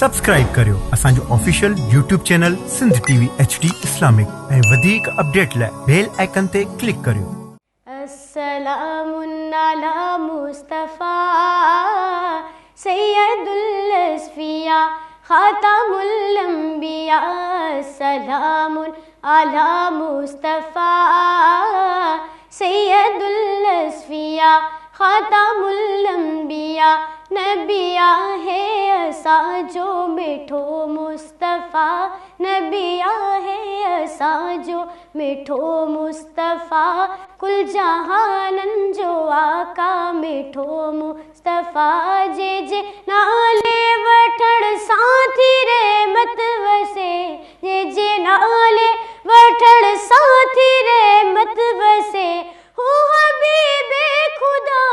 Subscribe करियो असांजो official YouTube channel Sindh TV HD Islamic ऐं वधीक अपडेट लाइ बेल आइकन ते क्लिक करियो। अस्सलामुन अला मुस्तफा सय्यदुल अस्फिया खातमुल अंबिया। अस्सलामुन अला मुस्तफा सय्यदुल अस्फिया खातमुल अंबिया। नबिया है असांजो मिठो मुस्तफ़ा, नबिया है असांजो मिठो मुस्तफ़ा। कुल जहानन जो आका मिठो मुस्तफ़ा। जे जे नाले वठण साथी रहमत वसे, जे जे नाले वठण साथी रहमत वसे। हो हबीबे खुदा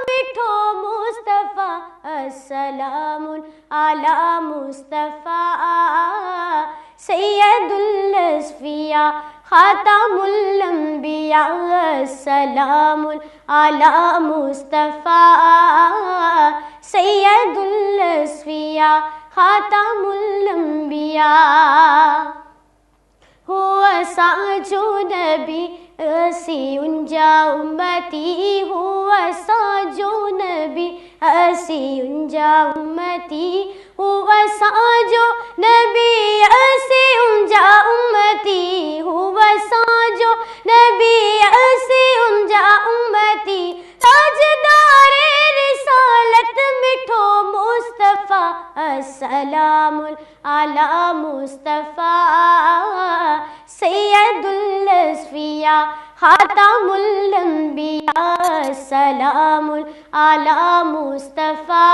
मिठो मुस्तफ़ा। अस्सलामुन अला मुस्तफ़ा सय्यदुल अस्फिया खातमुल अंबिया। अस्सलामुन अला मुस्तफ़ा सय्यदुल अस्फिया खातमुल अंबिया। हो असांजो नबी असी उनजा उम्मती, हो असांजो नबी असी उनजा उम्मती। हो असांजो नबी असी उनजा उम्मती, हो असांजो नबी असी उनजा उम्मती। ताजदारे रिसालत मिठो मुस्तफ़ा। अस्सलामुन अला मुस्तफ़ा सय्यदुल अस्फिया खातमुल अंबिया। अस्सलामुन अला मुस्तफ़ा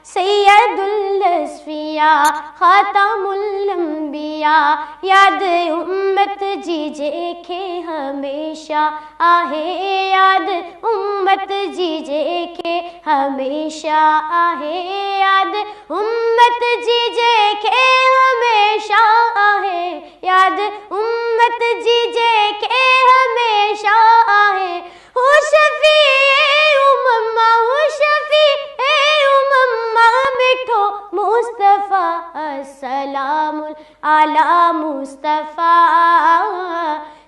सय्यदुल अस्फिया खातमुल अंबिया। याद उम्मत जी जेके हमेशा आहे, याद उम्मत जी जेके हमेशा आहे। याद उम्मत जी जेके हमेशा आहे, याद उम्मत जी जेके हमेशा आहे। हो शफ़ीए उम्मा, हो शफ़ीए उम्मा मिठो मुस्तफ़ा। अस्सलामुन अला मुस्तफ़ा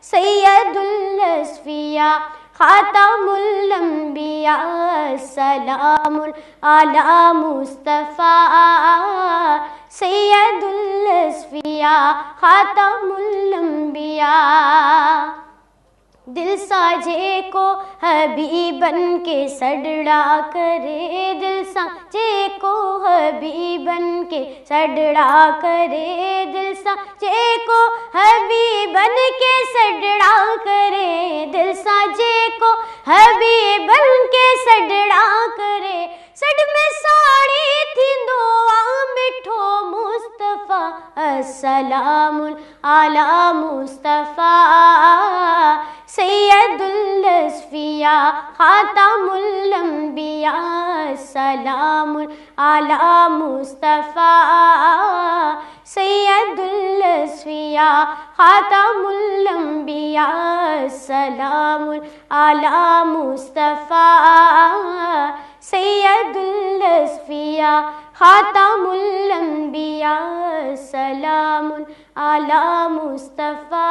सय्यदुल अस्फिया खातमुल अंबिया। अस्सलामुन अला मुस्तफ़ा सय्यदुल अस्फिया खातमुल अंबिया। दिल साजे को हबीबन के सडड़ा करे, दिल साजे को हबीबन के सडड़ा करे। दिल साजे को हबीबन के सडड़ा करे, दिल साजे को हबीबन के सडड़ा करे। सड में साड़ी थींदो आ मिठो मुस्तफ़ा। अस्सलामुन अला मुस्तफ़ा सय्यदुल अस्फिया खातमुल अंबिया। अस्सलामुन अला मुस्तफ़ा सय्यदुल अस्फिया खातमुल अंबिया। अस्सलामुन अला मुस्तफ़ा सय्यदुल अस्फिया खातमुल अंबिया। अस्सलामुन अला मुस्तफ़ा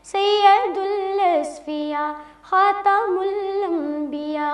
सय्यदुल अस्फिया खातमुल अंबिया।